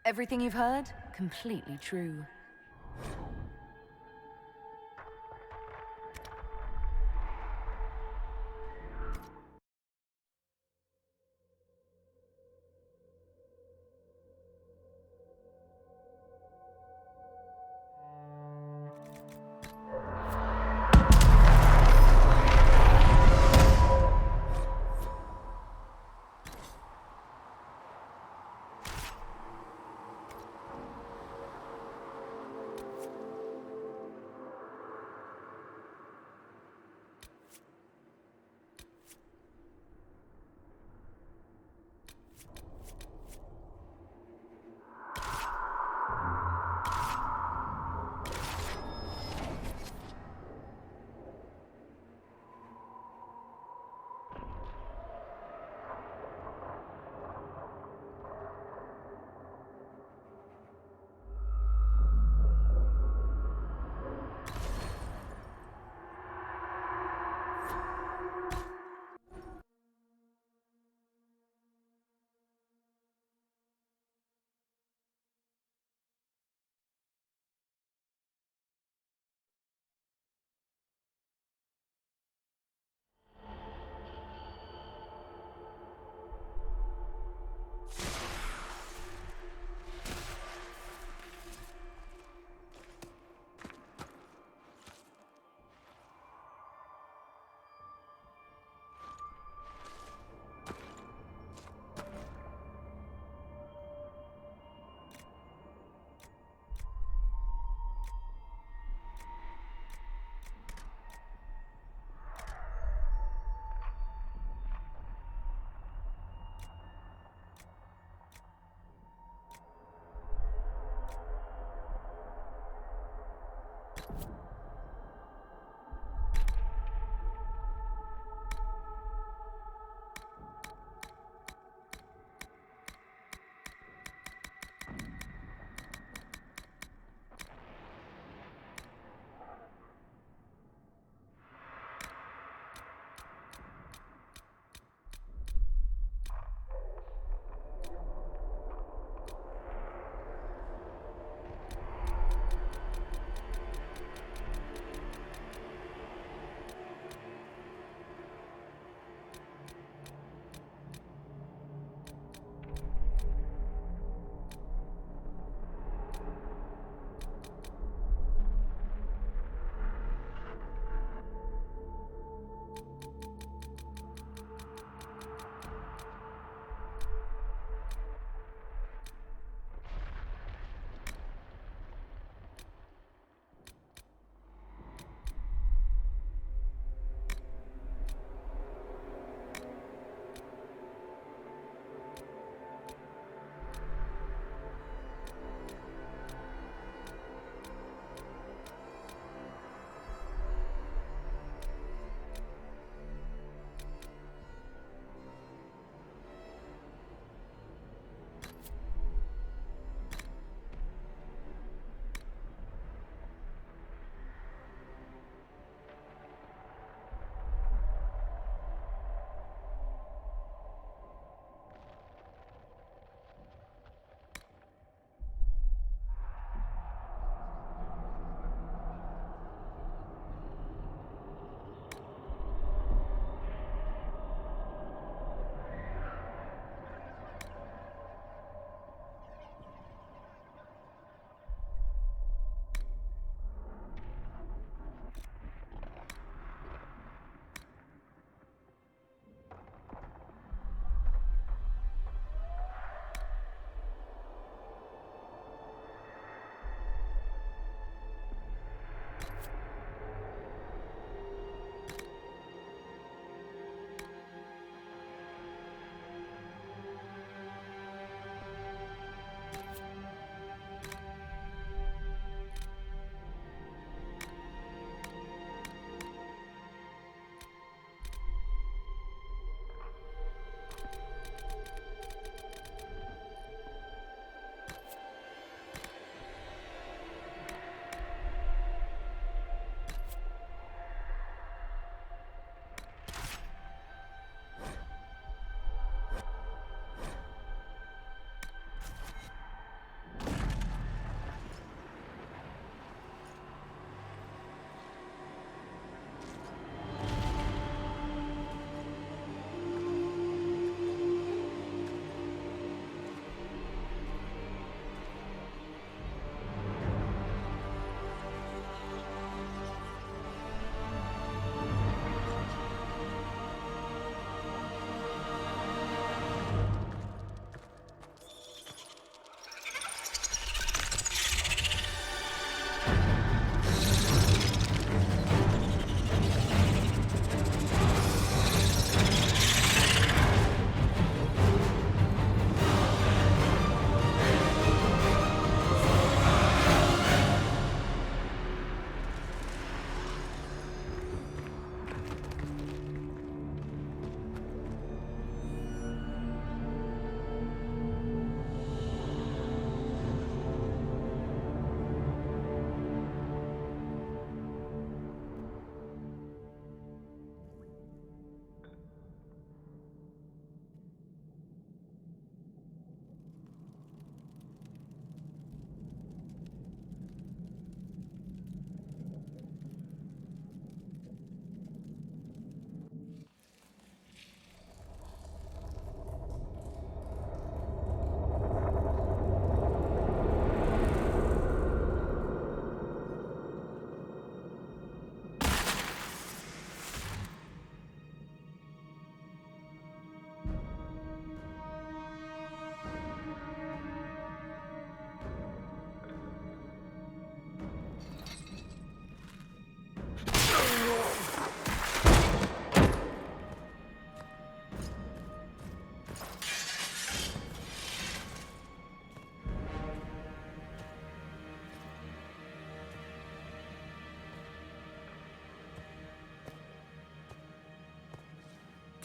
Everything you've heard? Completely true.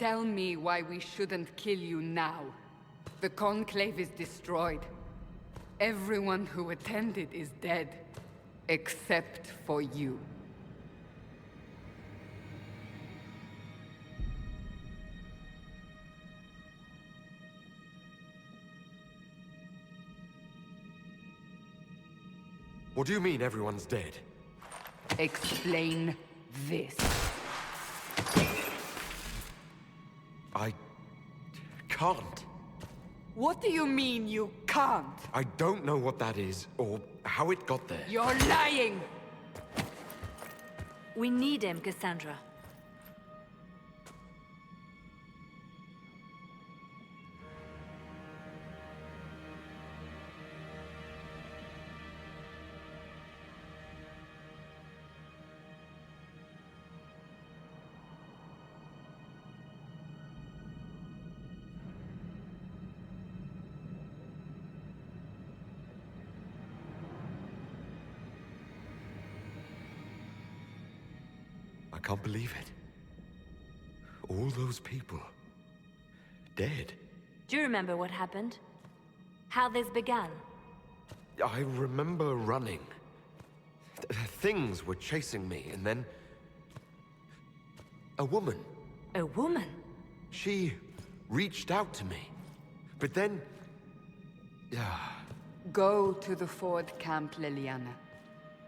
Tell me why we shouldn't kill you now. The Conclave is destroyed. Everyone who attended is dead. Except for you. What do you mean everyone's dead? Explain this. I can't. What do you mean you can't? I don't know what that is, or how it got there. You're lying! We need him, Cassandra. I can't believe it. All those people... dead. Do you remember what happened? How this began? I remember running. Things were chasing me, and then... a woman. A woman? She reached out to me. But then... Go to the Ford camp, Liliana.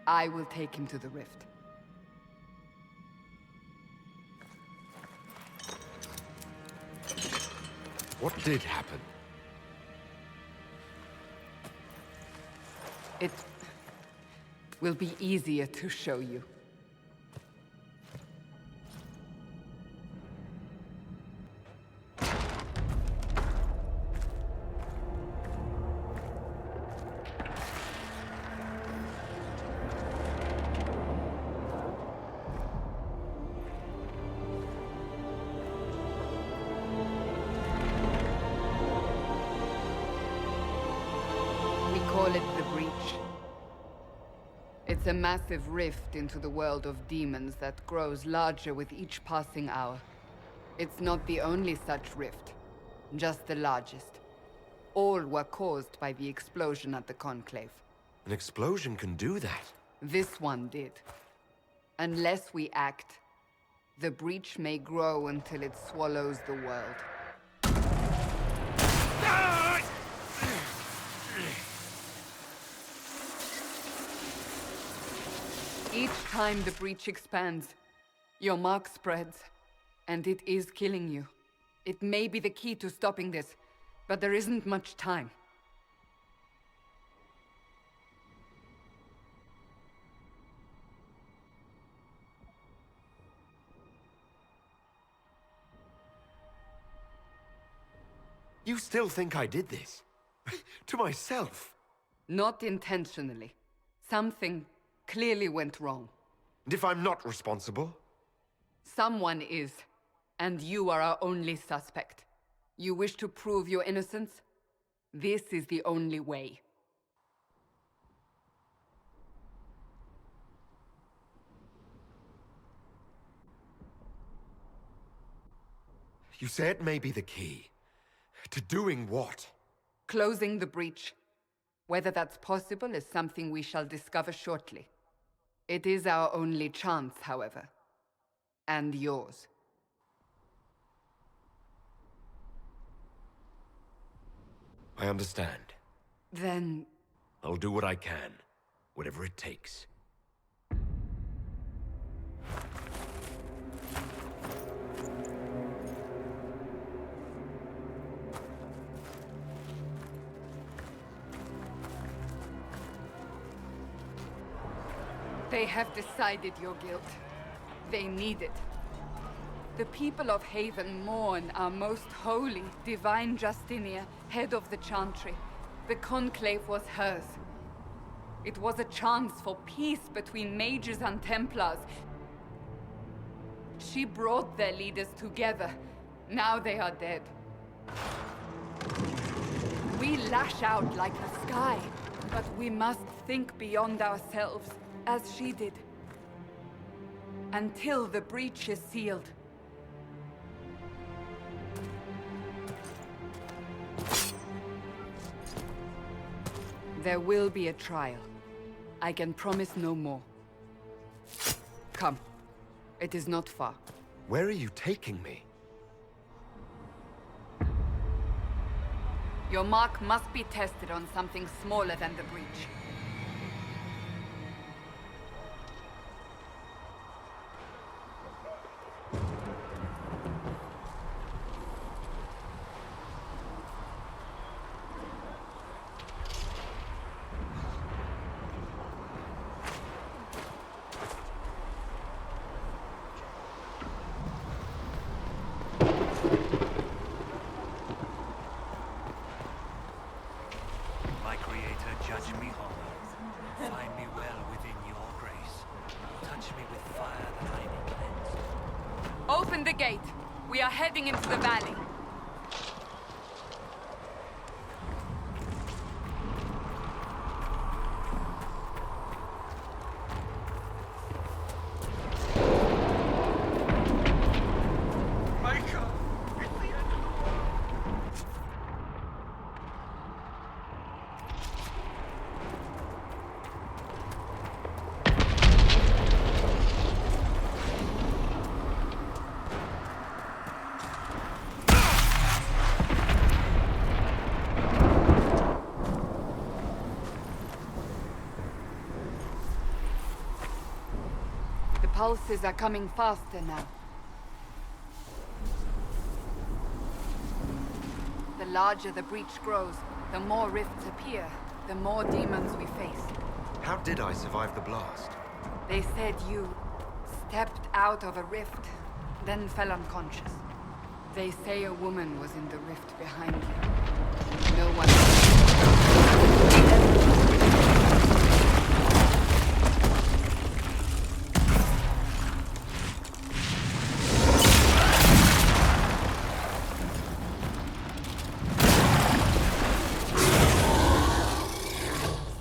I will take him to the rift. What did happen? It will be easier to show you. Call it the Breach. It's a massive rift into the world of demons that grows larger with each passing hour. It's not the only such rift, just the largest. All were caused by the explosion at the Conclave. An explosion can do that? This one did. Unless we act, the Breach may grow until it swallows the world. Each time the Breach expands, your mark spreads, and it is killing you. It may be the key to stopping this, but there isn't much time. You still think I did this? To myself? Not intentionally. Something clearly went wrong. And if I'm not responsible? Someone is, and you are our only suspect. You wish to prove your innocence? This is the only way. You say it may be the key. To doing what? Closing the Breach. Whether that's possible is something we shall discover shortly. It is our only chance, however. And yours. I understand. Then... I'll do what I can. Whatever it takes. They have decided your guilt. They need it. The people of Haven mourn our most holy, divine Justinia, head of the Chantry. The Conclave was hers. It was a chance for peace between mages and Templars. She brought their leaders together. Now they are dead. We lash out like the sky, but we must think beyond ourselves. As she did. Until the Breach is sealed. There will be a trial. I can promise no more. Come. It is not far. Where are you taking me? Your mark must be tested on something smaller than the breach. My Creator, judge me hollow. Find me well within your grace. Touch me with fire that I may cleanse. Open the gate! We are heading into the valley. The pulses are coming faster now. The larger the breach grows, the more rifts appear, the more demons we face. How did I survive the blast? They said you stepped out of a rift, then fell unconscious. They say a woman was in the rift behind you. No one...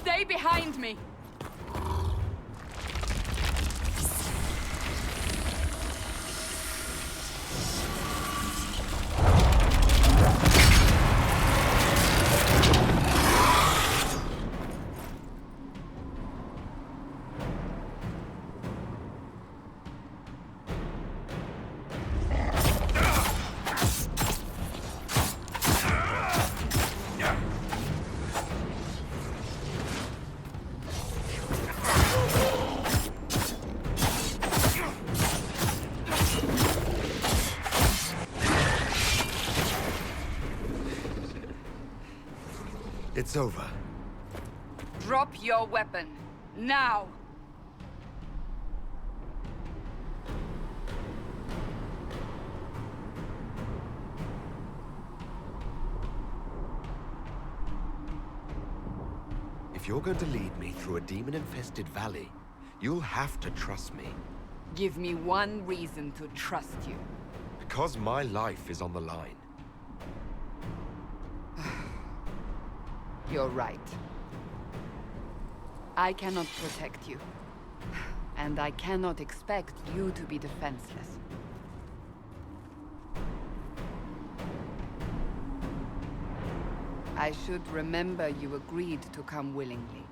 Stay behind me! It's over. Drop your weapon. Now! If you're going to lead me through a demon-infested valley, you'll have to trust me. Give me one reason to trust you. Because my life is on the line. You're right. I cannot protect you. And I cannot expect you to be defenseless. I should remember you agreed to come willingly.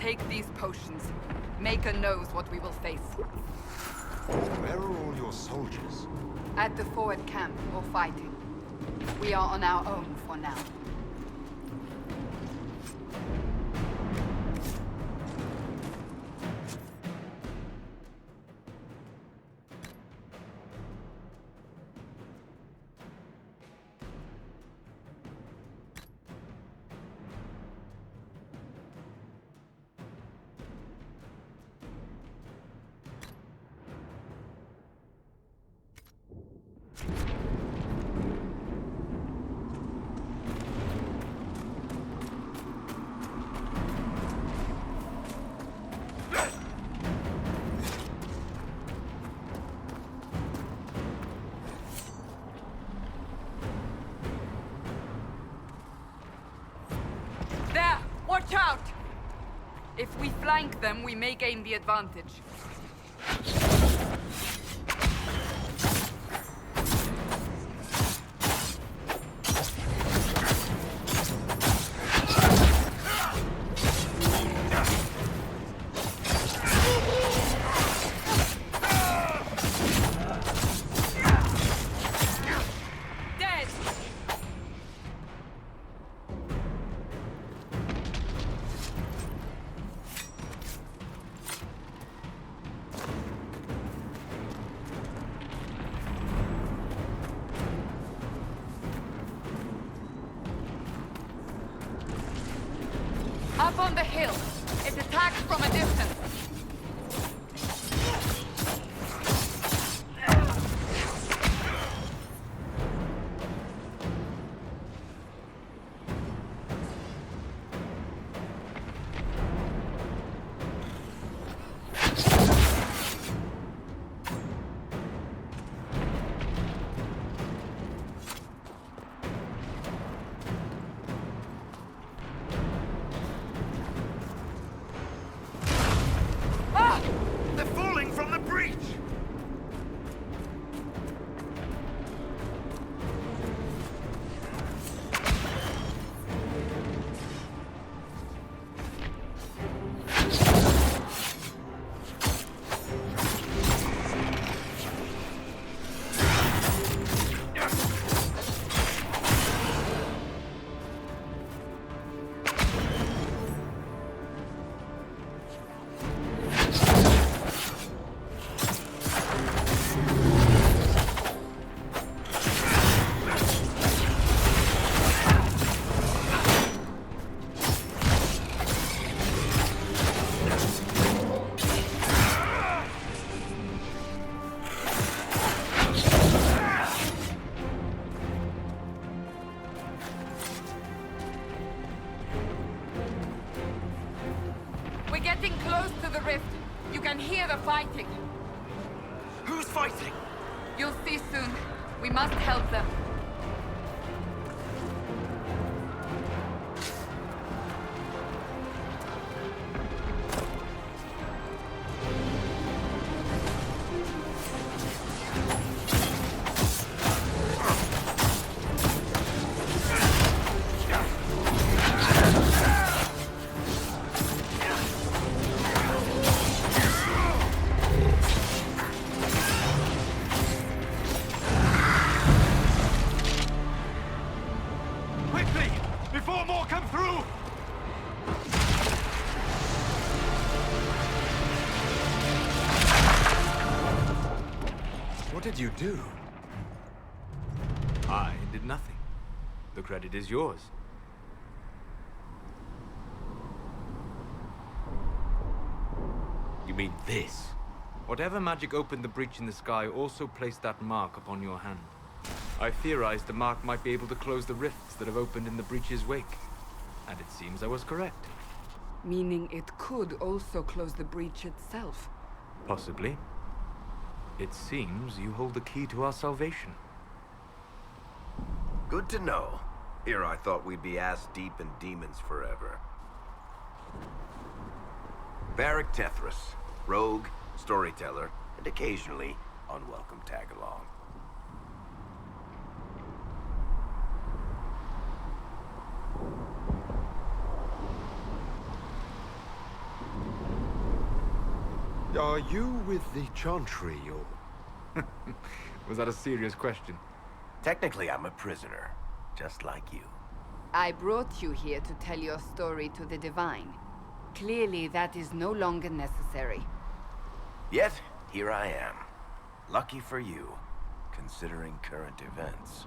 Take these potions. Maker knows what we will face. Where are all your soldiers? At the forward camp, or fighting. We are on our own for now. There! Watch out! If we flank them, we may gain the advantage. Up on the hill. It attacks from a distance. They're falling from the breach! We're getting close to the rift. You can hear the fighting. Who's fighting? You'll see soon. We must help them. Quickly! Before more come through! What did you do? I did nothing. The credit is yours. You mean this? Whatever magic opened the breach in the sky also placed that mark upon your hand. I theorized the mark might be able to close the rifts that have opened in the breach's wake. And it seems I was correct. Meaning it could also close the breach itself. Possibly. It seems you hold the key to our salvation. Good to know. Here I thought we'd be ass-deep in demons forever. Varric Tethras, rogue, storyteller, and occasionally unwelcome tag-along. Are you with the Chantry, or... Was that a serious question? Technically, I'm a prisoner, just like you. I brought you here to tell your story to the Divine. Clearly, that is no longer necessary. Yet, here I am. Lucky for you, considering current events.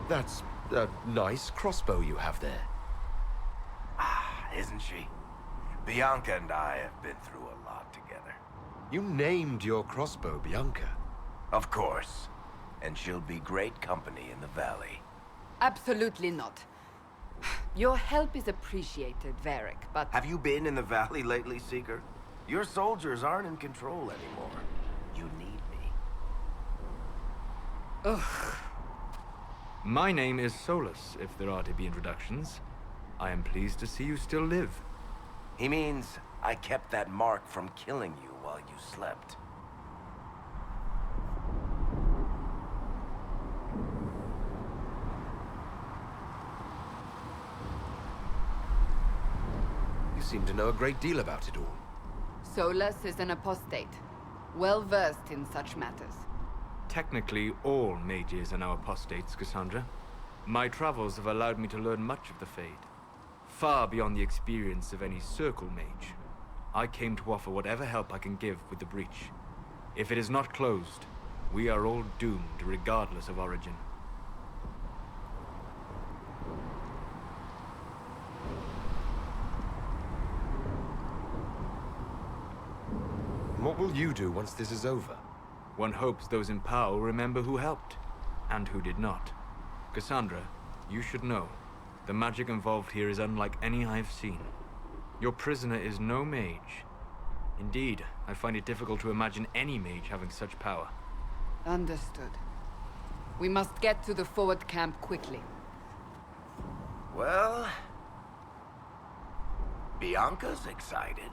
That's a nice crossbow you have there. Isn't she? Bianca and I have been through a lot together. You named your crossbow Bianca. Of course. And she'll be great company in the valley. Absolutely not. Your help is appreciated, Varric, but... Have you been in the valley lately, Seeker? Your soldiers aren't in control anymore. You need me. Ugh. My name is Solus, if there are to be introductions. I am pleased to see you still live. He means I kept that mark from killing you while you slept. You seem to know a great deal about it all. Solus is an apostate, well-versed in such matters. Technically, all mages are now apostates, Cassandra. My travels have allowed me to learn much of the Fade. Far beyond the experience of any circle mage. I came to offer whatever help I can give with the breach. If it is not closed, we are all doomed regardless of origin. what will you do once this is over? One hopes those in power will remember who helped, and who did not. Cassandra, you should know, the magic involved here is unlike any I've seen. Your prisoner is no mage. Indeed, I find it difficult to imagine any mage having such power. Understood. We must get to the forward camp quickly. Well... Bianca's excited.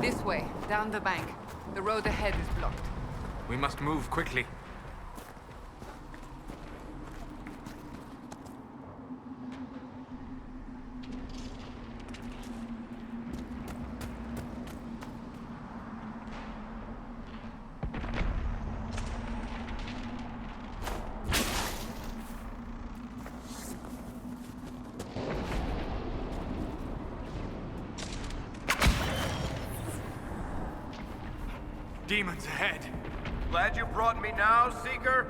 This way, down the bank. The road ahead is blocked. We must move quickly. Demons ahead! Glad you brought me now, Seeker?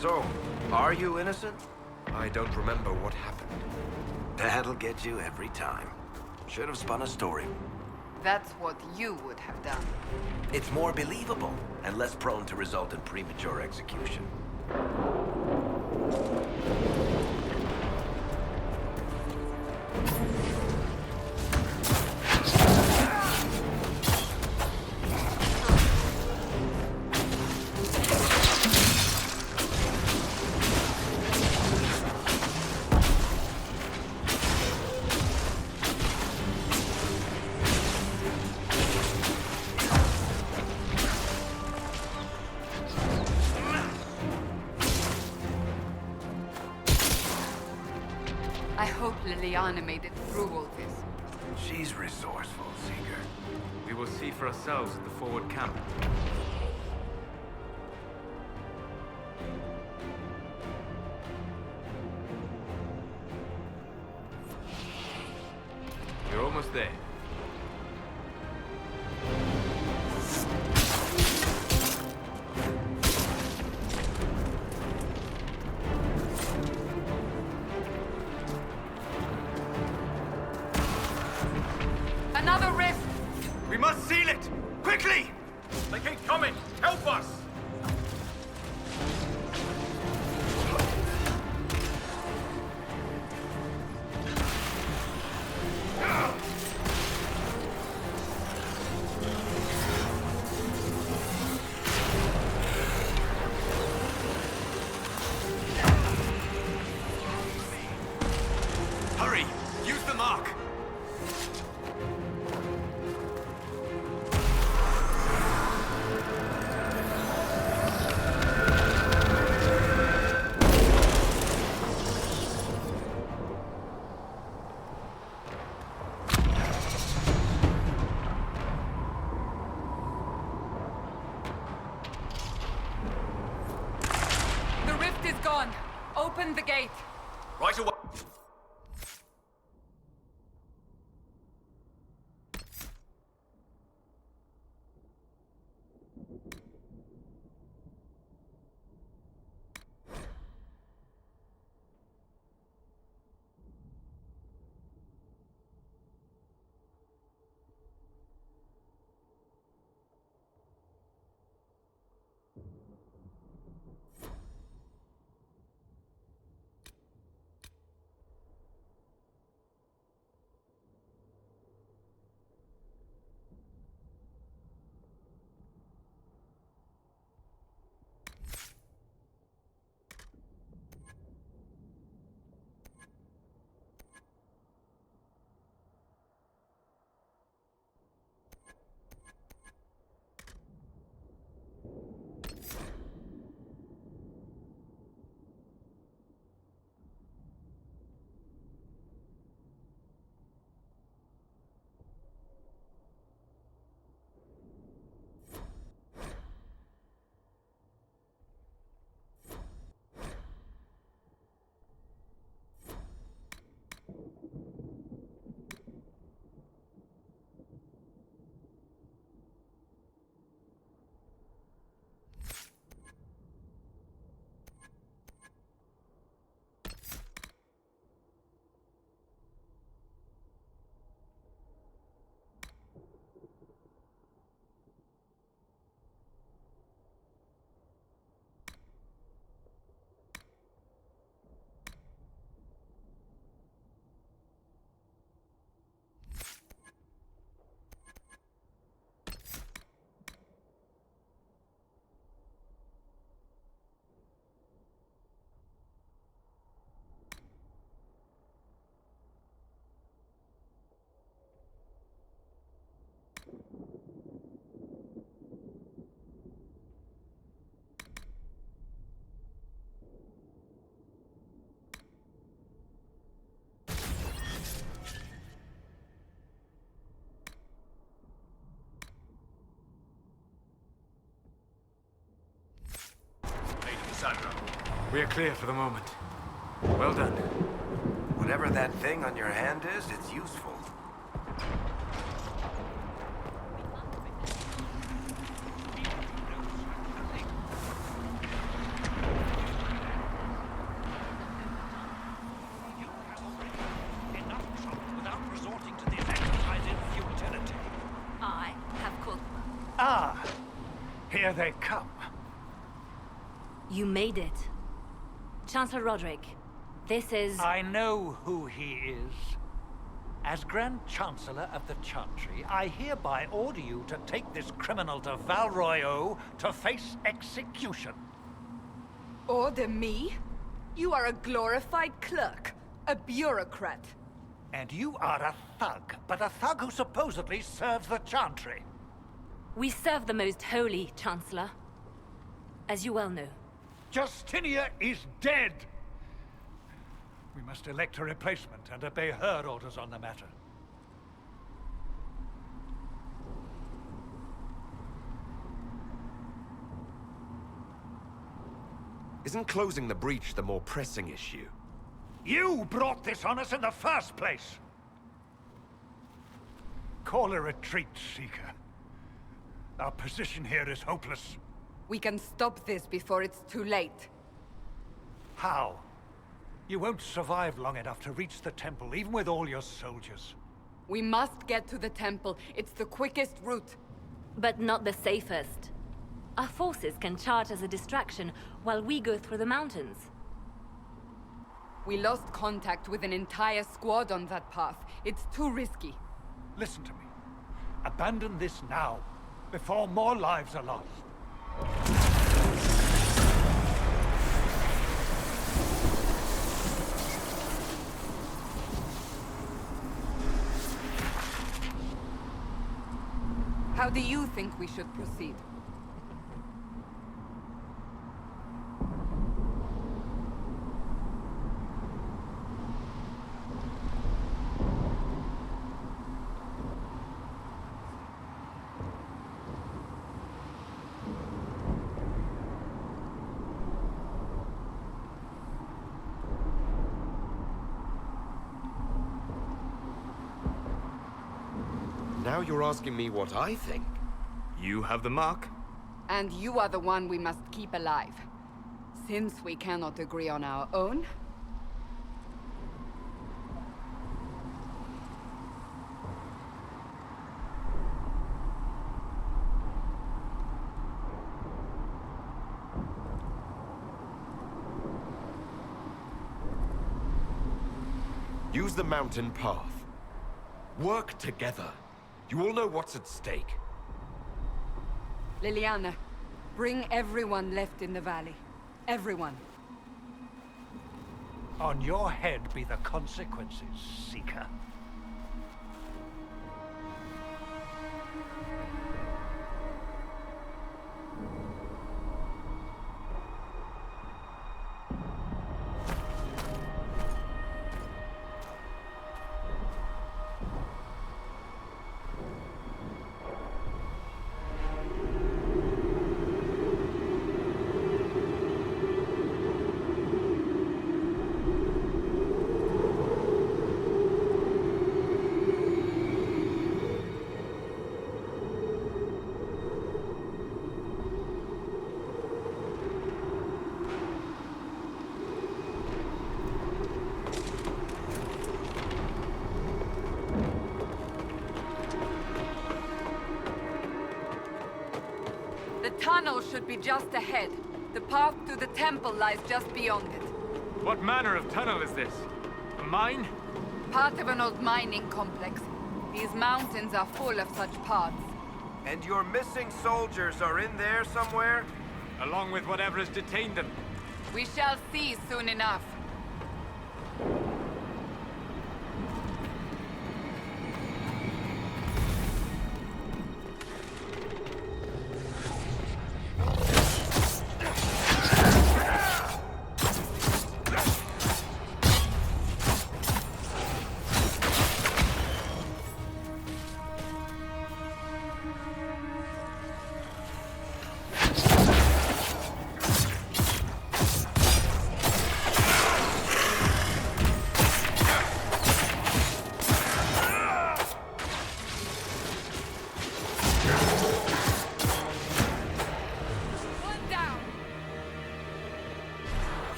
So, are you innocent? I don't remember what happened. That'll get you every time. Should have spun a story. That's what you would have done. It's more believable and less prone to result in premature execution. I hope Liliana made it through all this. She's resourceful, Seeker. We will see for ourselves at the forward camp. You're almost there. must seal it! Quickly! They keep coming! Help us! Hurry! Use the mark! The rift is gone. Open the gate. Right away! We are clear for the moment. Well done. Whatever that thing on your hand is, it's useful. Enough trouble without resorting to this exercise in futility. I have called. Ah, here they come. You made it. Chancellor Roderick, this is... I know who he is. As Grand Chancellor of the Chantry, I hereby order you to take this criminal to Val Royeaux to face execution. Order me? You are a glorified clerk, a bureaucrat. And you are a thug, but a thug who supposedly serves the Chantry. We serve the most holy, Chancellor. As you well know. Justinia is dead! We must elect a replacement and obey her orders on the matter. Isn't closing the breach the more pressing issue? You brought this on us in the first place! Call a retreat, Seeker. Our position here is hopeless. We can stop this before it's too late. How? You won't survive long enough to reach the temple, even with all your soldiers. We must get to the temple. It's the quickest route. But not the safest. Our forces can charge as a distraction while we go through the mountains. We lost contact with an entire squad on that path. It's too risky. Listen to me. Abandon this now, before more lives are lost. How do you think we should proceed? Now you're asking me what I think. You have the mark. And you are the one we must keep alive. Since we cannot agree on our own, use the mountain path. Work together. You all know what's at stake. Liliana, bring everyone left in the valley. Everyone. On your head be the consequences, Seeker. The tunnel should be just ahead. The path to the temple lies just beyond it. What manner of tunnel is this? A mine? Part of an old mining complex. These mountains are full of such paths. And your missing soldiers are in there somewhere? Along with whatever has detained them. We shall see soon enough.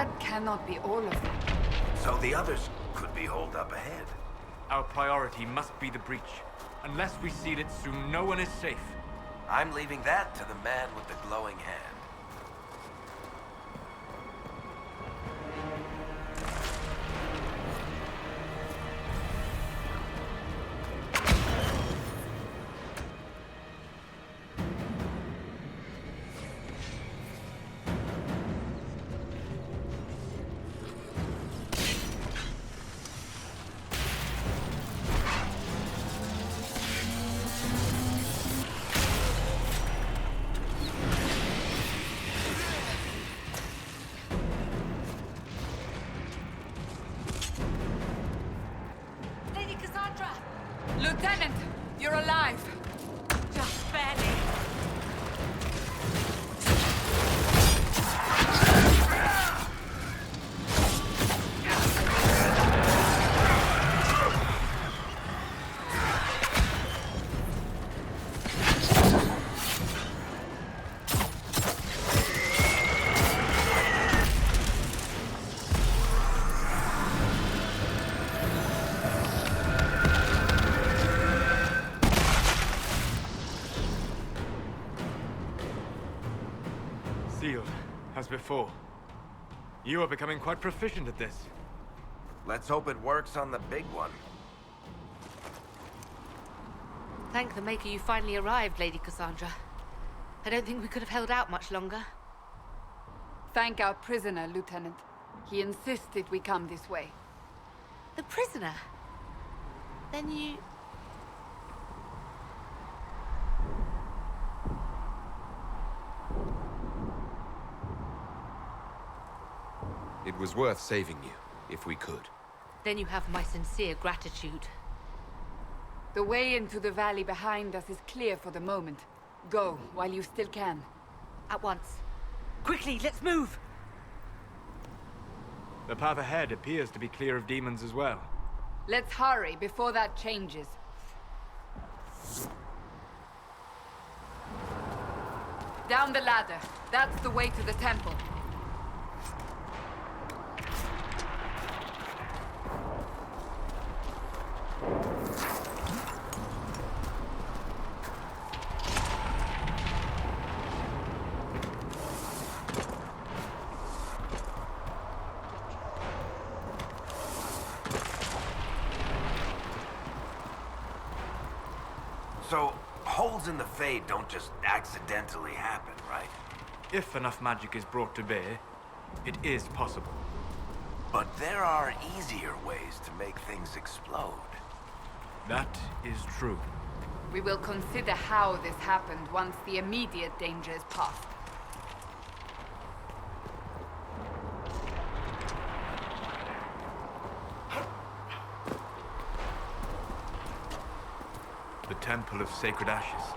That cannot be all of them. So the others could be holed up ahead. Our priority must be the breach. Unless we seal it soon, no one is safe. I'm leaving that to the man with the glowing hand. Lady Cassandra! Lieutenant, you're alive. Just barely. Sealed, as before. You are becoming quite proficient at this. Let's hope it works on the big one. Thank the Maker you finally arrived, Lady Cassandra. I don't think we could have held out much longer. Thank our prisoner, Lieutenant. He insisted we come this way. The prisoner? Then you... It was worth saving you, if we could. Then you have my sincere gratitude. The way into the valley behind us is clear for the moment. Go, while you still can. At once. Quickly, let's move! The path ahead appears to be clear of demons as well. Let's hurry before that changes. Down the ladder. That's the way to the temple. So, holes in the Fade don't just accidentally happen, right? If enough magic is brought to bear, it is possible. But there are easier ways to make things explode. That is true. We will consider how this happened once the immediate danger is past. The Temple of Sacred Ashes.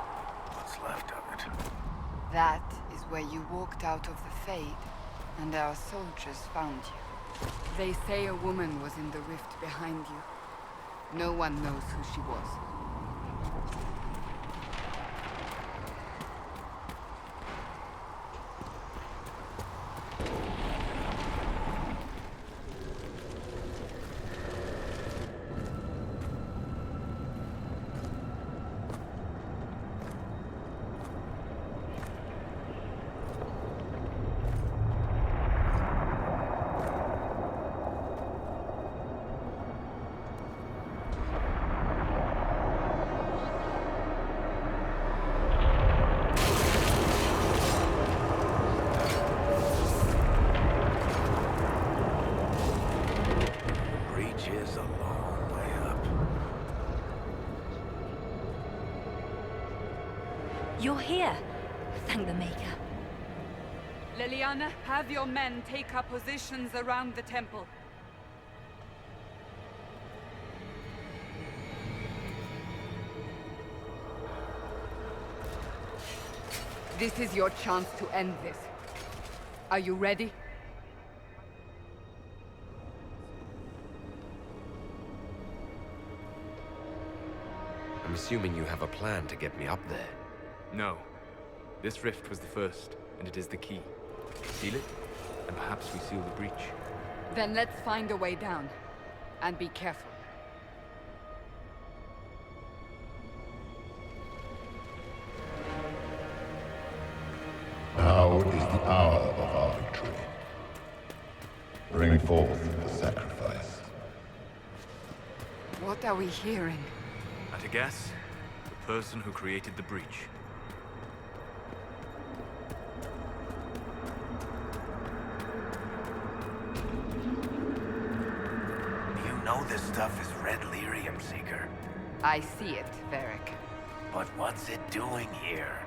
What's left of it. That is where you walked out of the Fade, and our soldiers found you. They say a woman was in the rift behind you. No one knows who she was. Is a long way up. You're here. Thank the Maker. Liliana, have your men take up positions around the temple. This is your chance to end this. Are you ready? I'm assuming you have a plan to get me up there. No. This rift was the first, and it is the key. Seal it, and perhaps we seal the breach. Then let's find a way down. And be careful. Now is the hour of our victory. Bring forth the sacrifice. What are we hearing? At a guess, the person who created the breach. You know this stuff is red lyrium, Seeker. I see it, Varric. But what's it doing here?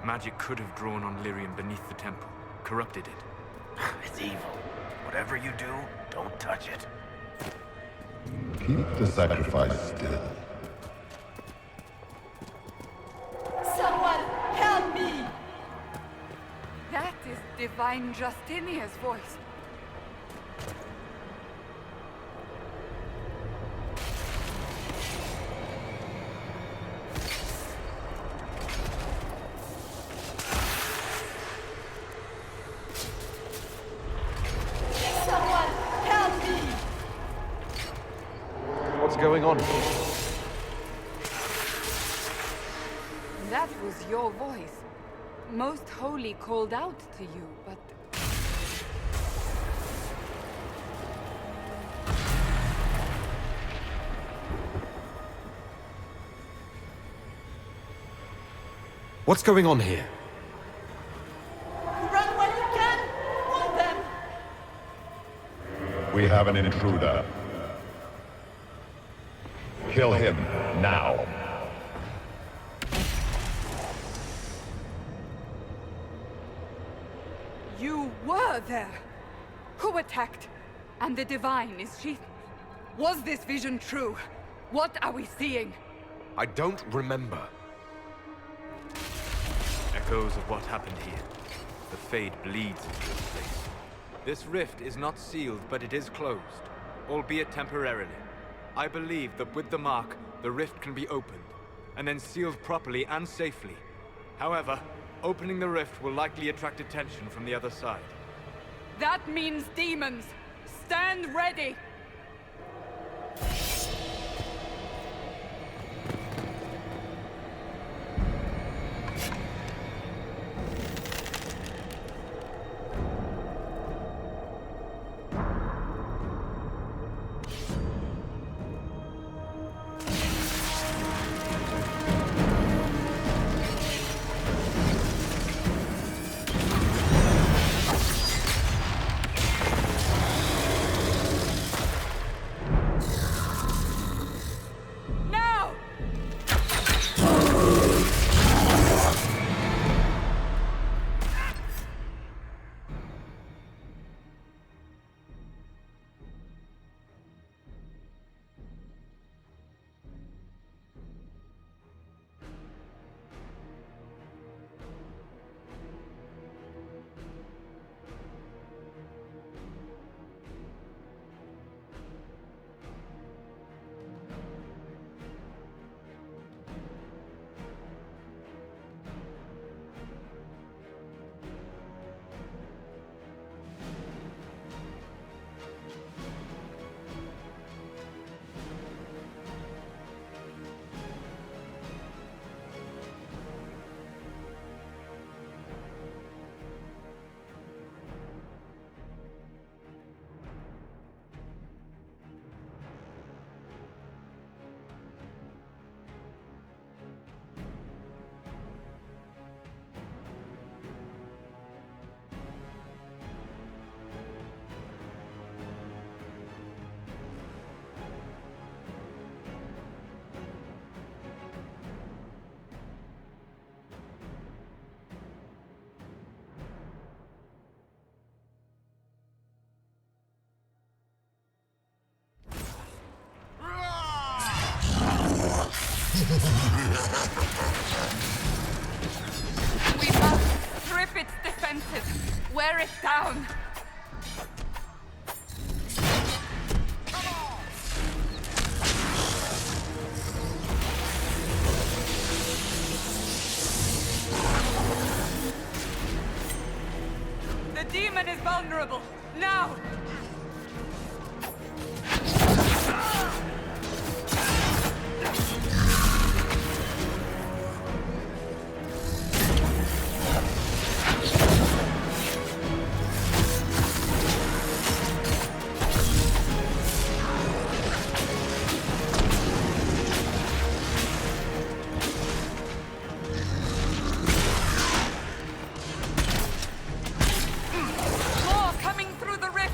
Magic could have drawn on lyrium beneath the temple, corrupted it. It's evil. Whatever you do, don't touch it. Keep the sacrifice still. Someone help me! That is Divine Justinia's voice. What's going on? That was your voice. Most Holy called out to you, but... What's going on here? Run while you can! Warn them! We have an intruder. Kill him now. You were there! Who attacked? And the Divine, is she... Was this vision true? What are we seeing? I don't remember. Echoes of what happened here. The Fade bleeds into this place. This rift is not sealed, but it is closed, albeit temporarily. I believe that with the mark, the rift can be opened, and then sealed properly and safely. However, opening the rift will likely attract attention from the other side. That means demons! Stand ready! We must strip its defenses, wear it down. The demon demon is vulnerable! Now! More coming through the rift!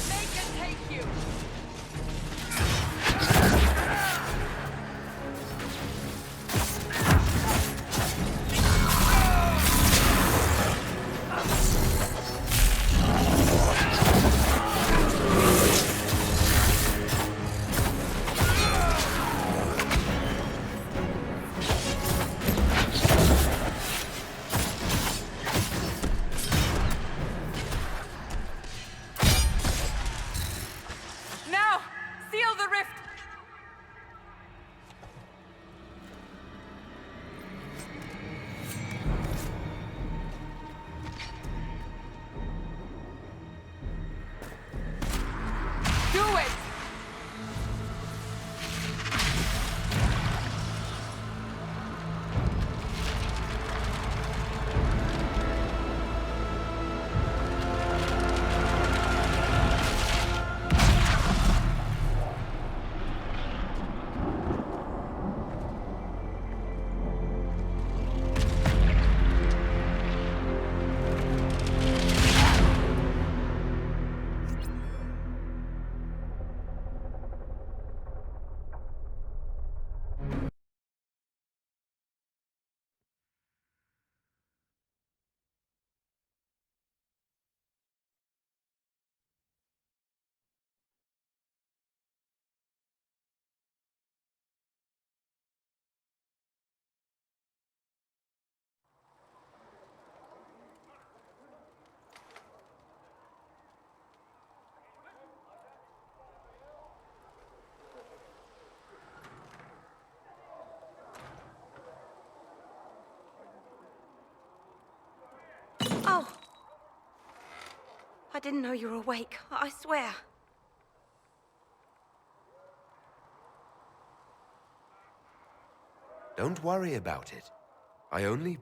Make it take you! Now! Seal the rift! Do it! Oh! I didn't know you were awake, I swear. Don't worry about it. I only...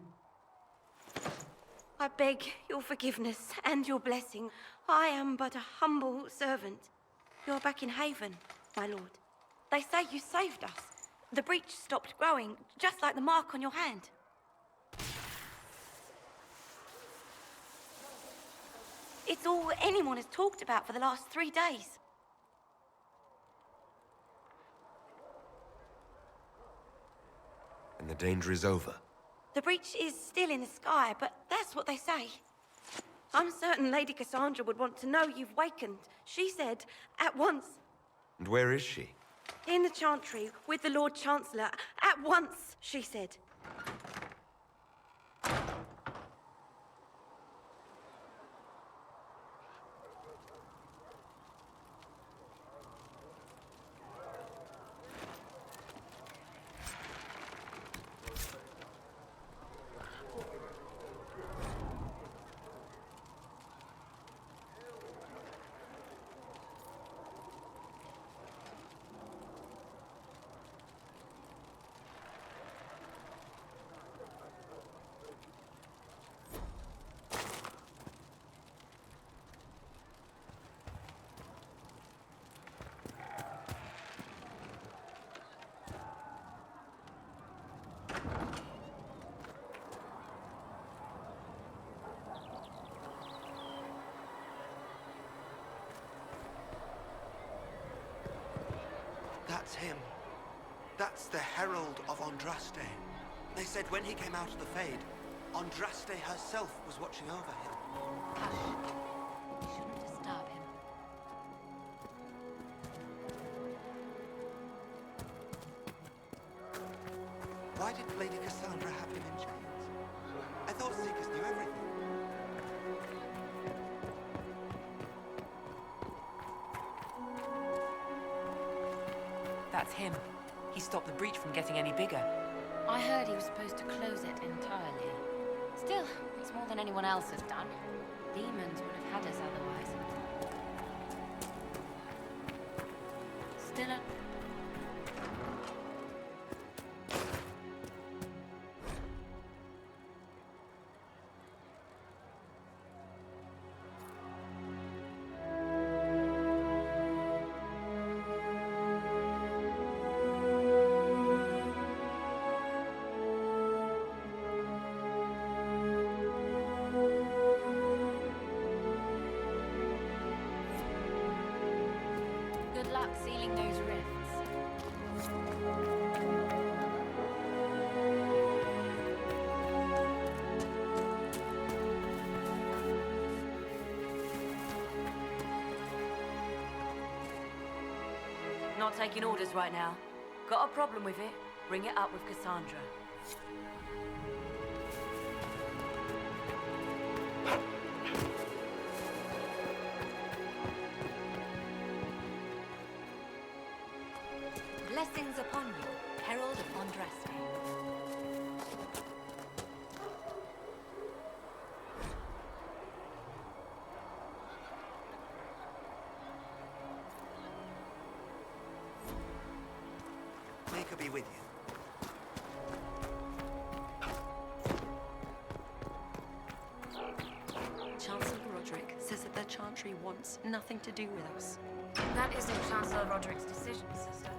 I beg your forgiveness and your blessing. I am but a humble servant. You're back in Haven, my lord. They say you saved us. The breach stopped growing, just like the mark on your hand. It's all anyone has talked about for the last 3 days. And the danger is over. The breach is still in the sky, but that's what they say. I'm certain Lady Cassandra would want to know you've wakened. She said, at once. And where is she? In the Chantry, with the Lord Chancellor. At once, she said. That's him. That's the Herald of Andraste. They said when he came out of the Fade, Andraste herself was watching over him. Hush. We shouldn't disturb him. Why did Lady Cassandra have him in chains? I thought Seekers knew everything. That's him. He stopped the breach from getting any bigger. I heard he was supposed to close it entirely. Still, it's more than anyone else has done. Demons would have had us otherwise. Still a... Good luck sealing those rifts. Not taking orders right now. Got a problem with it? Bring it up with Cassandra. Blessings upon you, Herald of Andraste. Maker be with you. Chancellor Roderick says that the Chantry wants nothing to do with us. That isn't Chancellor Roderick's decision, sister.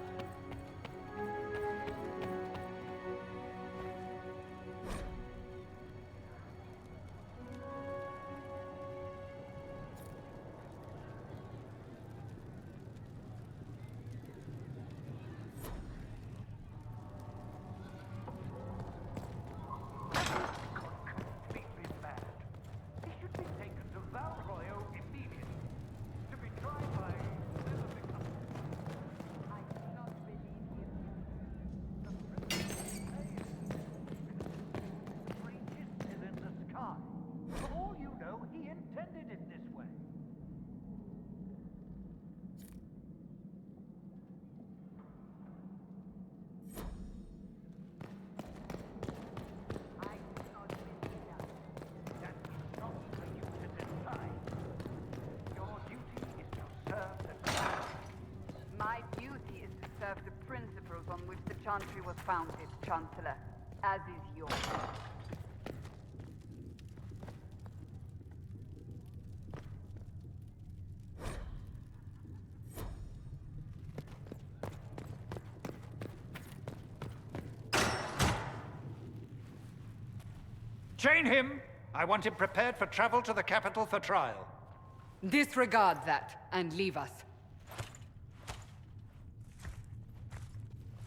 Completely mad. He should be taken to Val Royo immediately. To be tried by whoever becomes... I cannot believe him. Breach is still in the sky. For all you know, he intended it this way. My duty is to serve the principles on which the Chantry was founded, Chancellor, as is yours. Chain him! I want him prepared for travel to the capital for trial. Disregard that and leave us.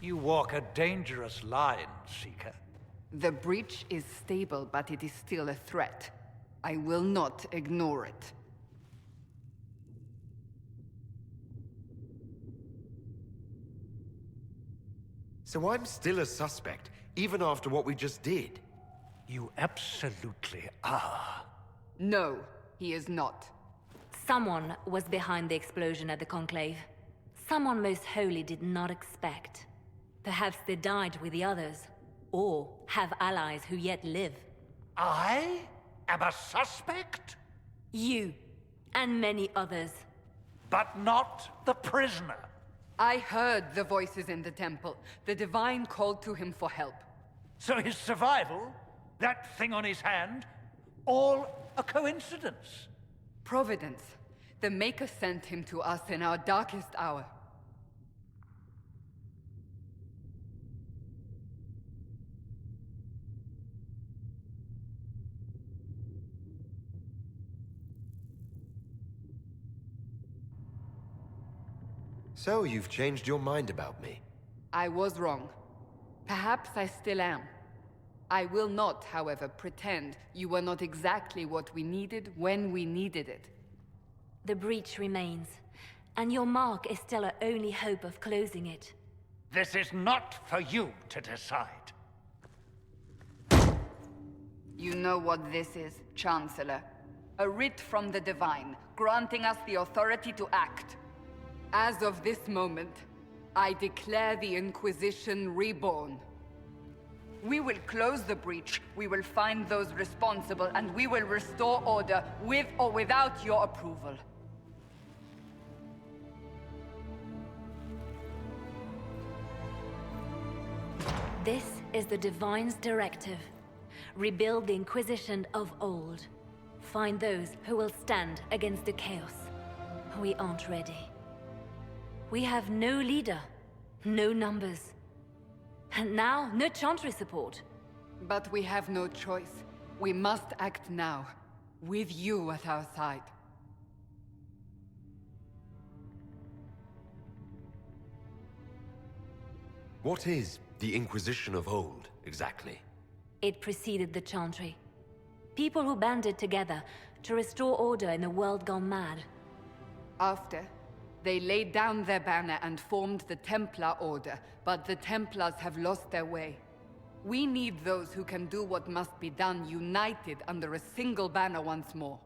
You walk a dangerous line, Seeker. The breach is stable, but it is still a threat. I will not ignore it. So I'm still a suspect, even after what we just did. You absolutely are. No, he is not. Someone was behind the explosion at the Conclave. Someone most holy did not expect. Perhaps they died with the others, or have allies who yet live. I am a suspect? You, and many others. But not the prisoner. I heard the voices in the temple. The Divine called to him for help. So his survival, that thing on his hand, all a coincidence? Providence. The Maker sent him to us in our darkest hour. So you've changed your mind about me? I was wrong. Perhaps I still am. I will not, however, pretend you were not exactly what we needed when we needed it. The breach remains, and your mark is still our only hope of closing it. This is not for you to decide. You know what this is, Chancellor. A writ from the Divine, granting us the authority to act. As of this moment, I declare the Inquisition reborn. We will close the breach, we will find those responsible, and we will restore order with or without your approval. This is the Divine's directive. Rebuild the Inquisition of old. Find those who will stand against the chaos. We aren't ready. We have no leader, no numbers. And now, no Chantry support. But we have no choice. We must act now, with you at our side. What is the Inquisition of old, exactly? It preceded the Chantry. People who banded together to restore order in a world gone mad. After, they laid down their banner and formed the Templar Order, but the Templars have lost their way. We need those who can do what must be done, united under a single banner once more.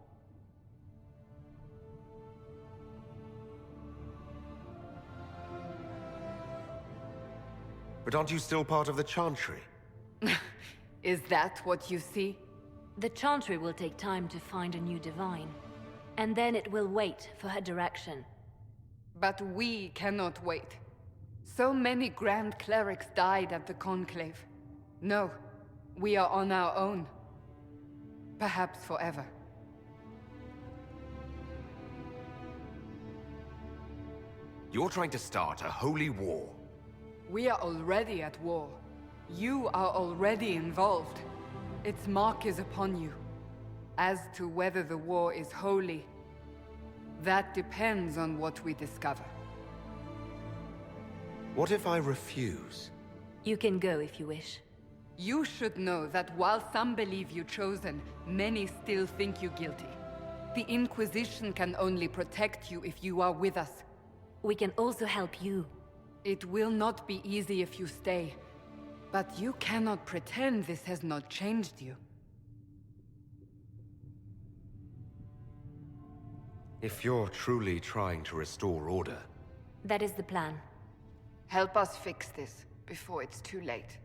But aren't you still part of the Chantry? Is that what you see? The Chantry will take time to find a new Divine. And then it will wait for her direction. But we cannot wait. So many Grand Clerics died at the Conclave. No, we are on our own. Perhaps forever. You're trying to start a holy war. We are already at war. You are already involved. Its mark is upon you. As to whether the war is holy, that depends on what we discover. What if I refuse? You can go if you wish. You should know that while some believe you chosen, many still think you guilty. The Inquisition can only protect you if you are with us. We can also help you. It will not be easy if you stay. But you cannot pretend this has not changed you. If you're truly trying to restore order... That is the plan. Help us fix this, before it's too late.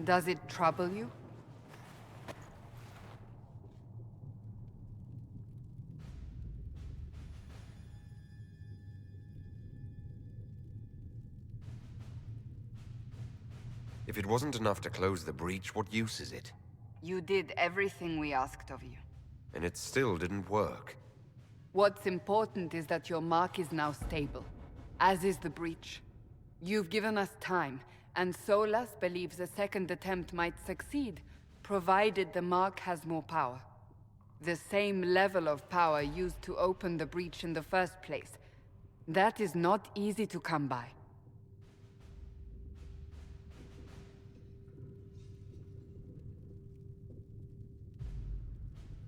Does it trouble you? If it wasn't enough to close the breach, what use is it? You did everything we asked of you. And it still didn't work. What's important is that your mark is now stable, as is the breach. You've given us time, and Solas believes a second attempt might succeed, provided the mark has more power. The same level of power used to open the breach in the first place. That is not easy to come by.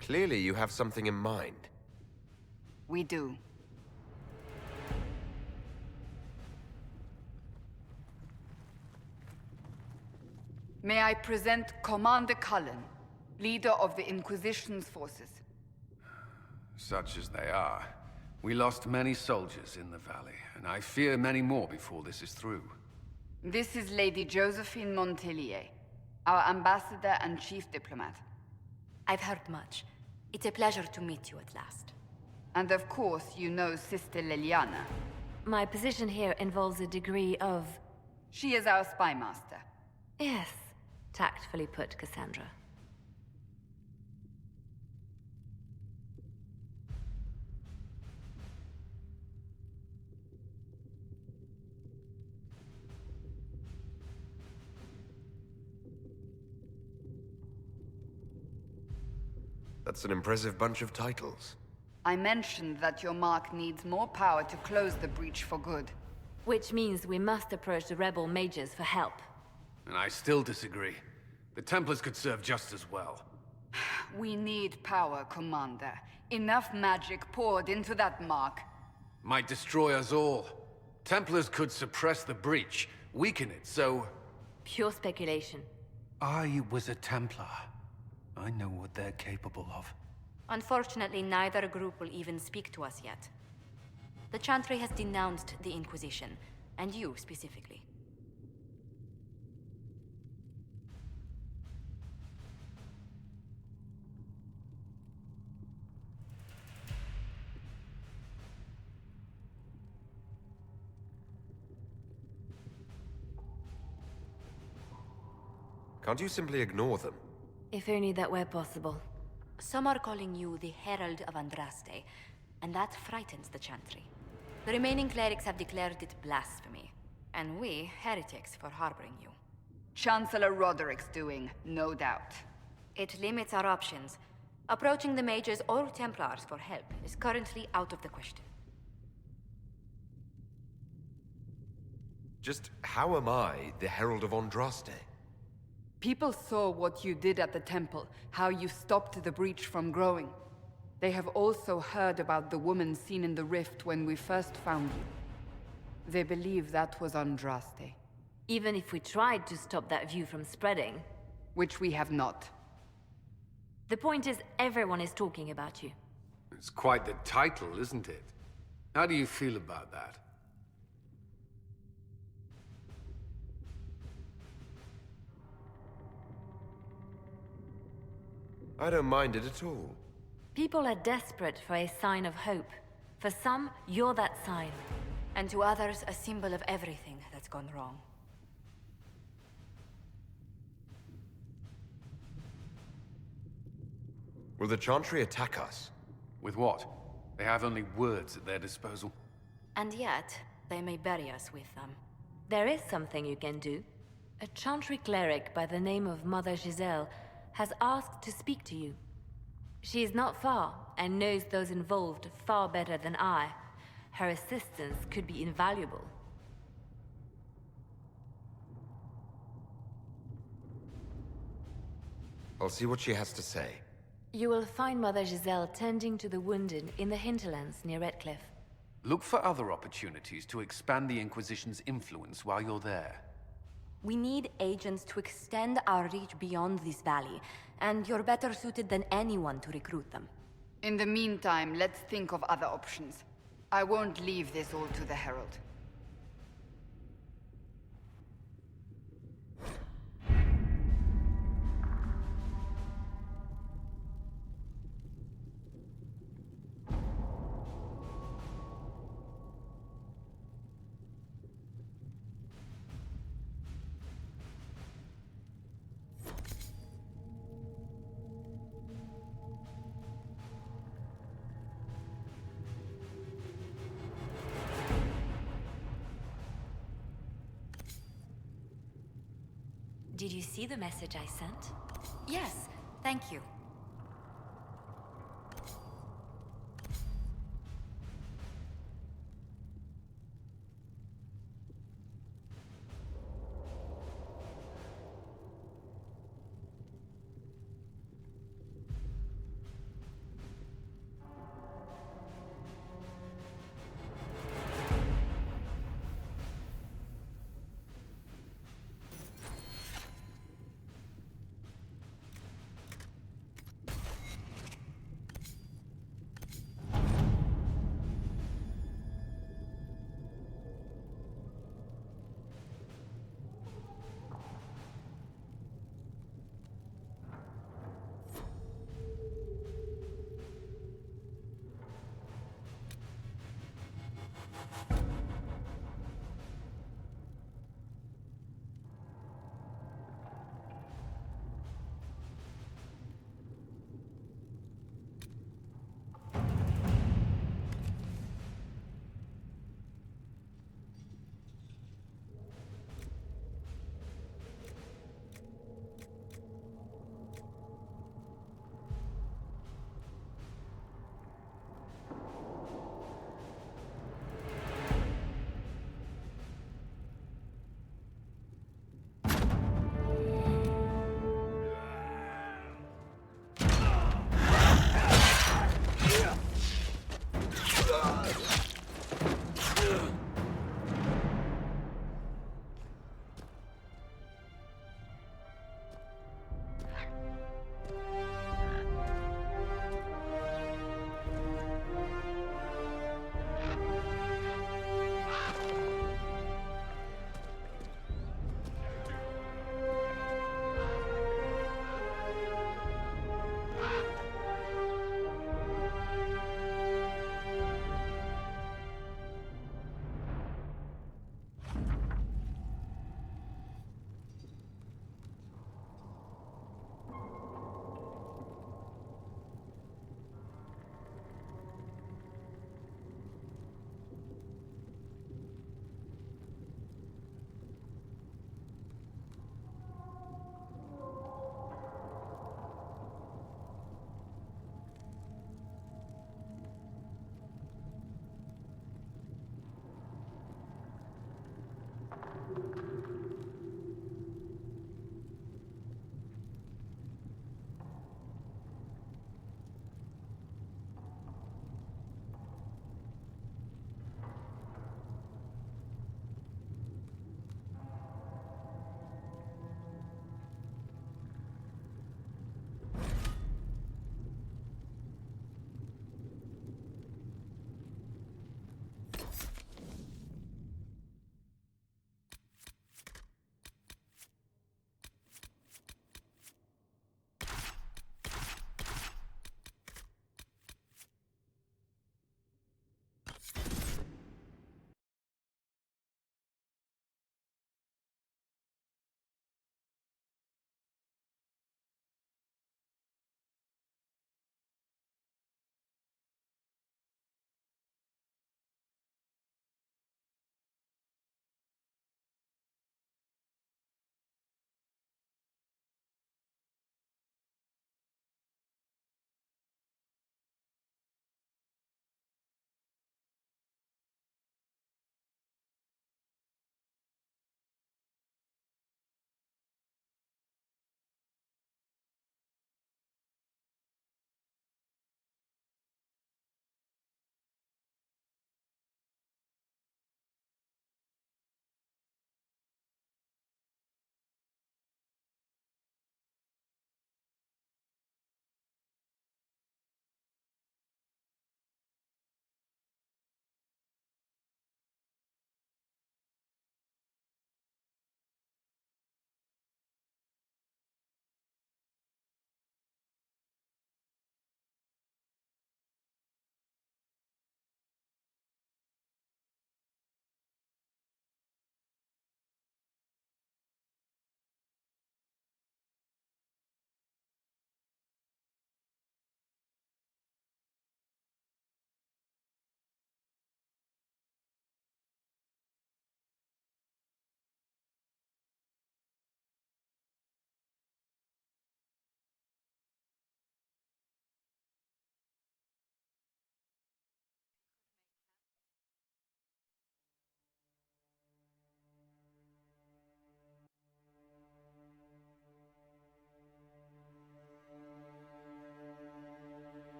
Clearly you have something in mind. We do. May I present Commander Cullen, leader of the Inquisition's forces. Such as they are. We lost many soldiers in the valley, and I fear many more before this is through. This is Lady Josephine Montelier, our ambassador and chief diplomat. I've heard much. It's a pleasure to meet you at last. And of course, you know Sister Liliana. My position here involves a degree of... She is our spy master. Yes, tactfully put, Cassandra. That's an impressive bunch of titles. I mentioned that your mark needs more power to close the breach for good. Which means we must approach the rebel mages for help. And I still disagree. The Templars could serve just as well. We need power, Commander. Enough magic poured into that mark. Might destroy us all. Templars could suppress the breach, weaken it, so... Pure speculation. I was a Templar. I know what they're capable of. Unfortunately, neither group will even speak to us yet. The Chantry has denounced the Inquisition, and you specifically. Can't you simply ignore them? If only that were possible. Some are calling you the Herald of Andraste, and that frightens the Chantry. The remaining clerics have declared it blasphemy, and we, heretics, for harboring you. Chancellor Roderick's doing, no doubt. It limits our options. Approaching the mages or Templars for help is currently out of the question. Just how am I the Herald of Andraste? People saw what you did at the temple, how you stopped the breach from growing. They have also heard about the woman seen in the rift when we first found you. They believe that was Andraste. Even if we tried to stop that view from spreading... Which we have not. The point is, everyone is talking about you. It's quite the title, isn't it? How do you feel about that? I don't mind it at all. People are desperate for a sign of hope. For some, you're that sign. And to others, a symbol of everything that's gone wrong. Will the Chantry attack us? With what? They have only words at their disposal. And yet, they may bury us with them. There is something you can do. A Chantry cleric by the name of Mother Giselle has asked to speak to you. She is not far, and knows those involved far better than I. Her assistance could be invaluable. I'll see what she has to say. You will find Mother Giselle tending to the wounded in the hinterlands near Redcliffe. Look for other opportunities to expand the Inquisition's influence while you're there. We need agents to extend our reach beyond this valley, and you're better suited than anyone to recruit them. In the meantime, let's think of other options. I won't leave this all to the Herald. Did you see the message I sent? Yes, thank you.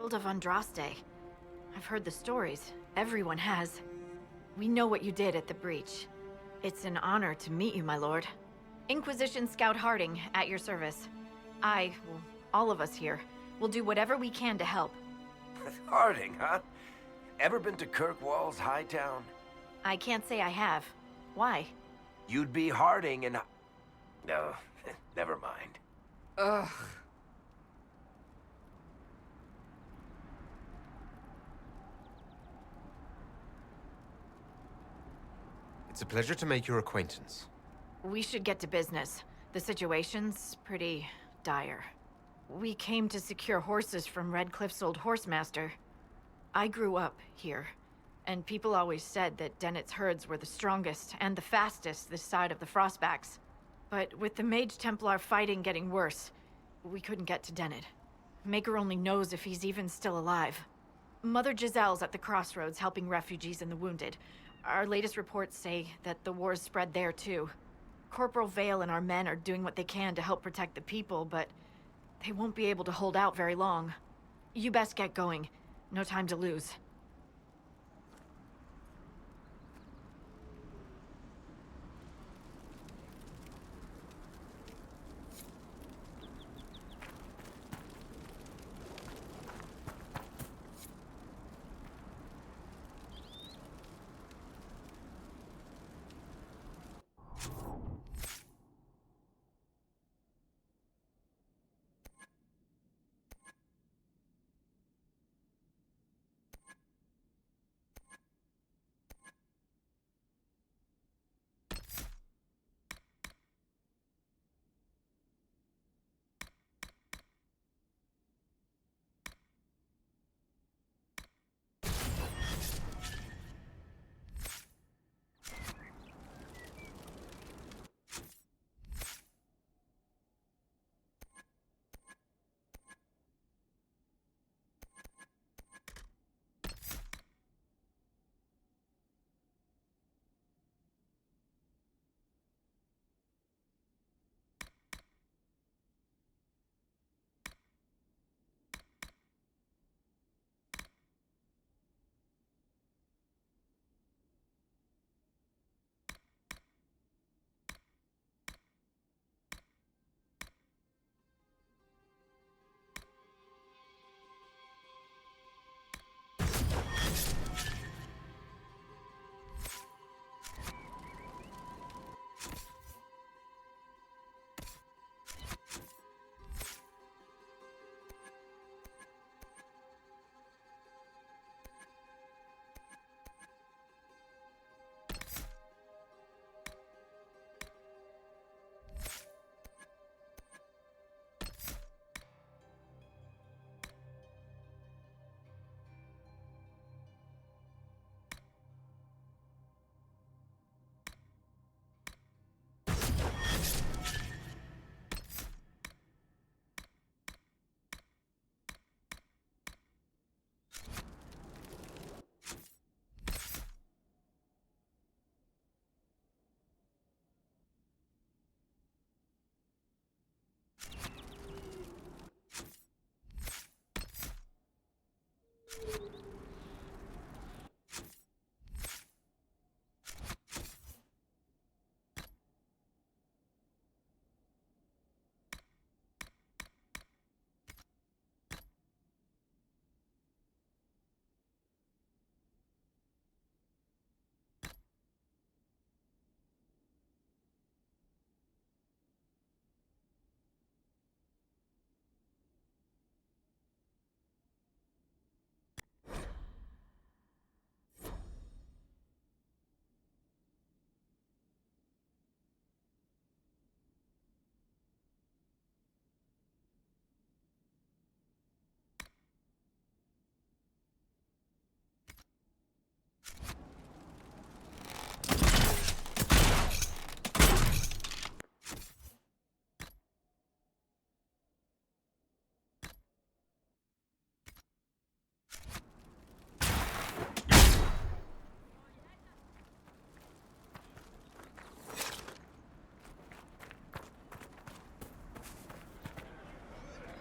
Herald of Andraste. I've heard the stories. Everyone has. We know what you did at the breach. It's an honor to meet you, my lord. Inquisition Scout Harding, at your service. Well, all of us here, will do whatever we can to help. Harding, huh? Ever been to Kirkwall's Hightown? I can't say I have. Why? You'd be Harding and... No, never mind. Ugh. It's a pleasure to make your acquaintance. We should get to business. The situation's pretty dire. We came to secure horses from Redcliffe's old horsemaster. I grew up here, and people always said that Dennett's herds were the strongest and the fastest this side of the Frostbacks. But with the Mage Templar fighting getting worse, we couldn't get to Dennett. Maker only knows if he's even still alive. Mother Giselle's at the crossroads helping refugees and the wounded. Our latest reports say that the war's spread there too. Corporal Vale and our men are doing what they can to help protect the people, but they won't be able to hold out very long. You best get going. No time to lose.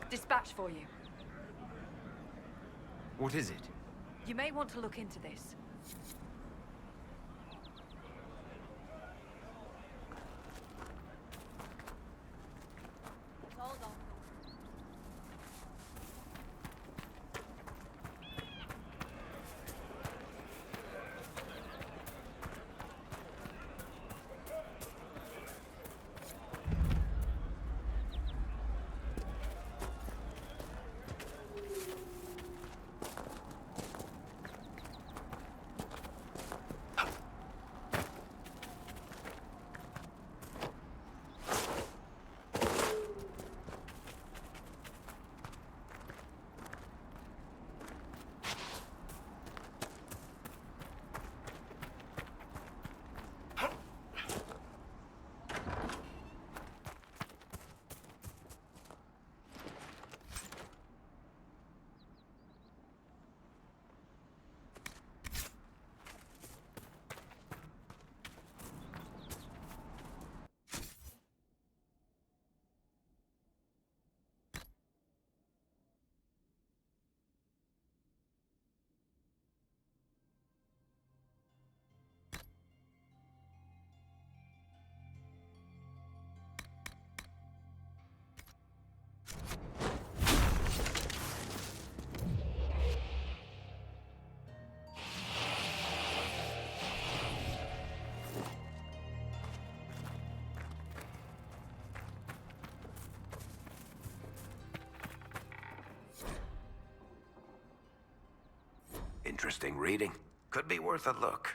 Dispatch for you. What is it? You may want to look into this. Interesting reading. Could be worth a look.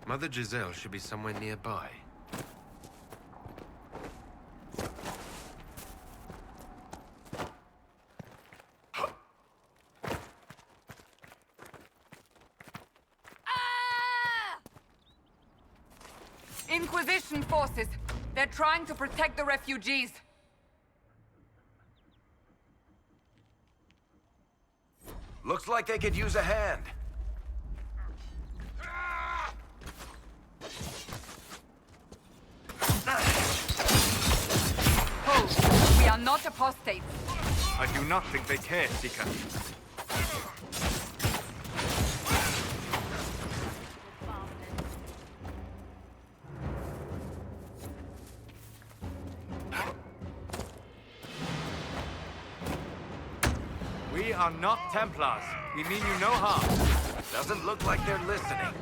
Mother Giselle should be somewhere nearby. Inquisition forces! They're trying to protect the refugees! Looks like they could use a hand. Hold! We are not apostates! I do not think they care, Seeker. We are not Templars. We mean you no harm. Doesn't look like they're listening.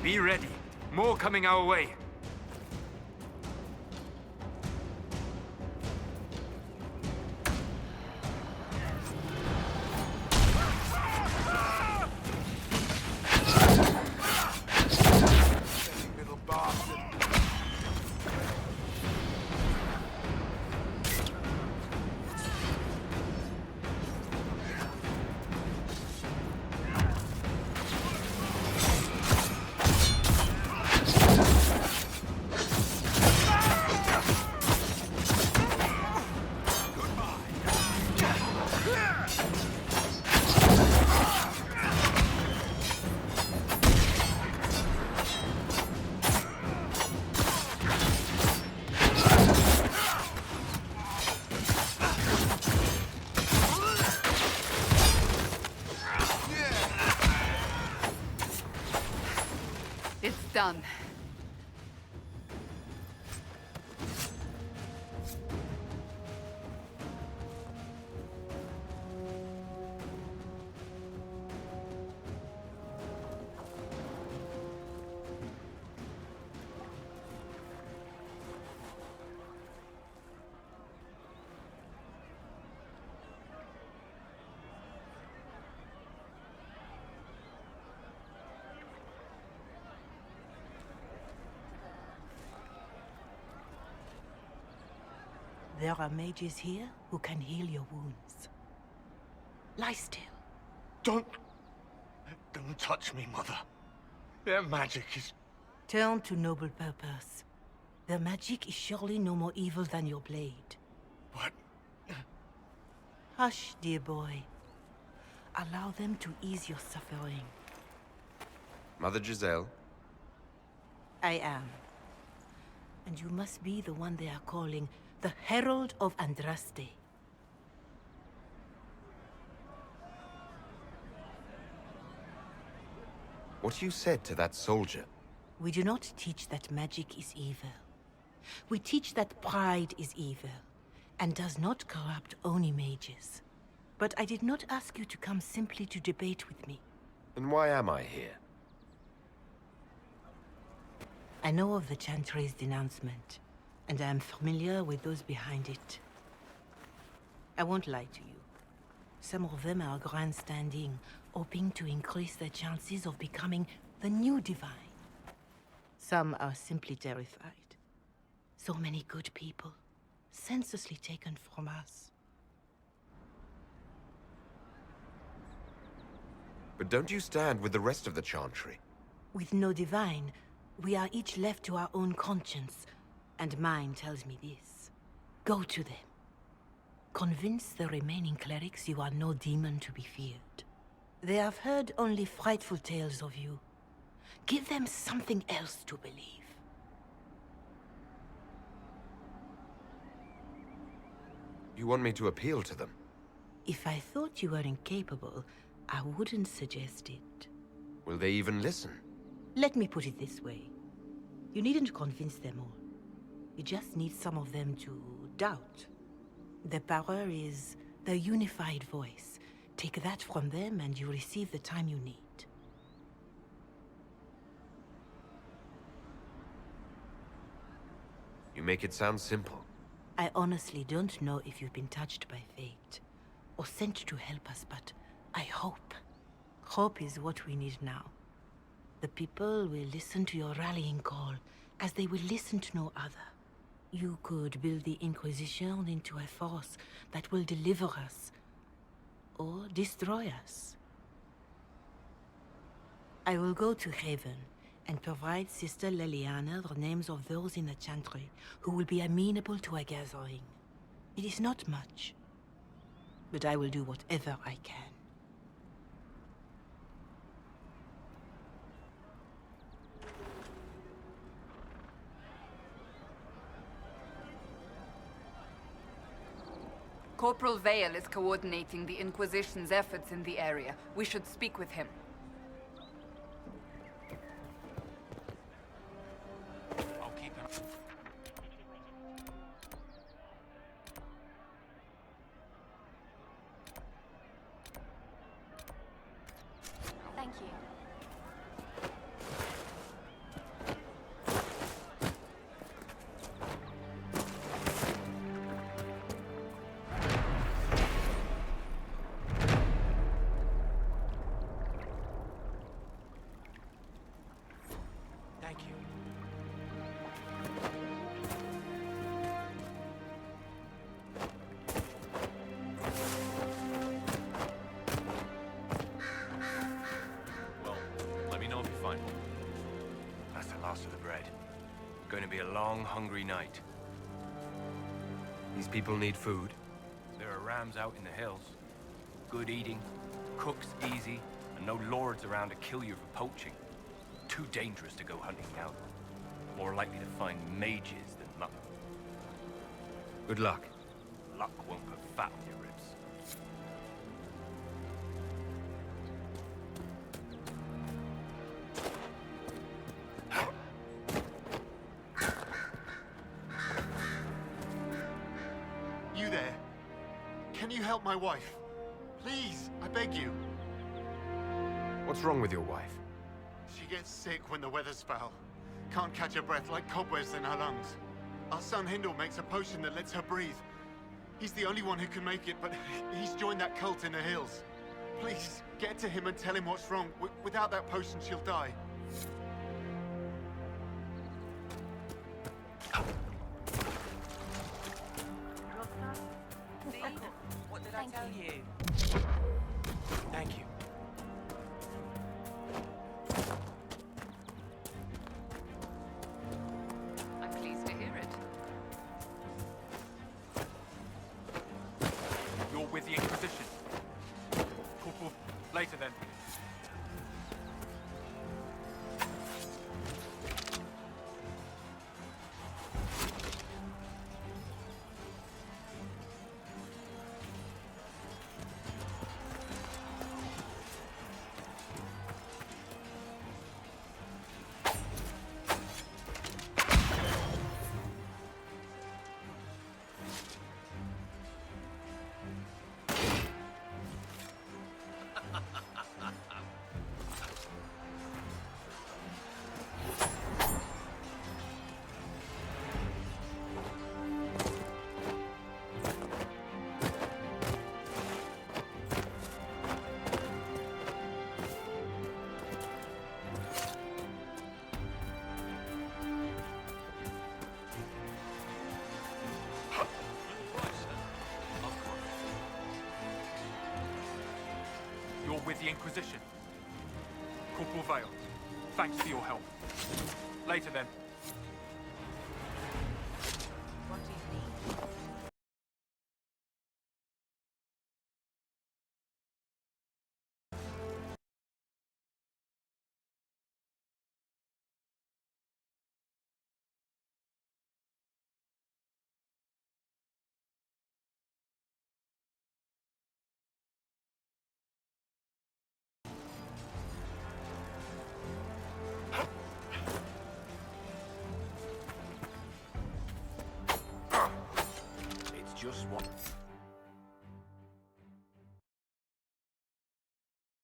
Be ready. More coming our way. Little bastard. It's done. There are mages here who can heal your wounds. Lie still. Don't touch me, Mother. Their magic is... Turn to noble purpose. Their magic is surely no more evil than your blade. What? Hush, dear boy. Allow them to ease your suffering. Mother Giselle? I am. And you must be the one they are calling the Herald of Andraste. What you said to that soldier? We do not teach that magic is evil. We teach that pride is evil, and does not corrupt only mages. But I did not ask you to come simply to debate with me. Then why am I here? I know of the Chantry's denouncement, and I am familiar with those behind it. I won't lie to you. Some of them are grandstanding, hoping to increase their chances of becoming the new divine. Some are simply terrified. So many good people, senselessly taken from us. But don't you stand with the rest of the Chantry? With no divine, we are each left to our own conscience, and mine tells me this. Go to them. Convince the remaining clerics you are no demon to be feared. They have heard only frightful tales of you. Give them something else to believe. You want me to appeal to them? If I thought you were incapable, I wouldn't suggest it. Will they even listen? Let me put it this way. You needn't convince them all. You just need some of them to doubt. Their power is their unified voice. Take that from them and you receive the time you need. You make it sound simple. I honestly don't know if you've been touched by fate, or sent to help us, but I hope. Hope is what we need now. The people will listen to your rallying call, as they will listen to no other. You could build the Inquisition into a force that will deliver us, or destroy us. I will go to Haven, and provide Sister Leliana the names of those in the Chantry who will be amenable to a gathering. It is not much, but I will do whatever I can. Corporal Vale is coordinating the Inquisition's efforts in the area. We should speak with him. Thank you. Thank you. Well, let me know if you find one. That's the last of the bread. Going to be a long, hungry night. These people need food. There are rams out in the hills. Good eating, cooks easy, and no lords around to kill you for poaching. Too dangerous to go hunting now. More likely to find mages than mutton. Good luck. Luck won't put fat on your ribs. You there? Can you help my wife? Please, I beg you. What's wrong with your wife? She gets sick when the weather's foul. Can't catch her breath like cobwebs in her lungs. Our son Hindle makes a potion that lets her breathe. He's the only one who can make it, but he's joined that cult in the hills. Please, get to him and tell him what's wrong. Without that potion, she'll die. What did I Thank tell you. you? Thank you. I'm pleased to hear it. You're with the Inquisition. Corporal, later then. You're with the Inquisition. Corporal Vale, thanks for your help. Later then.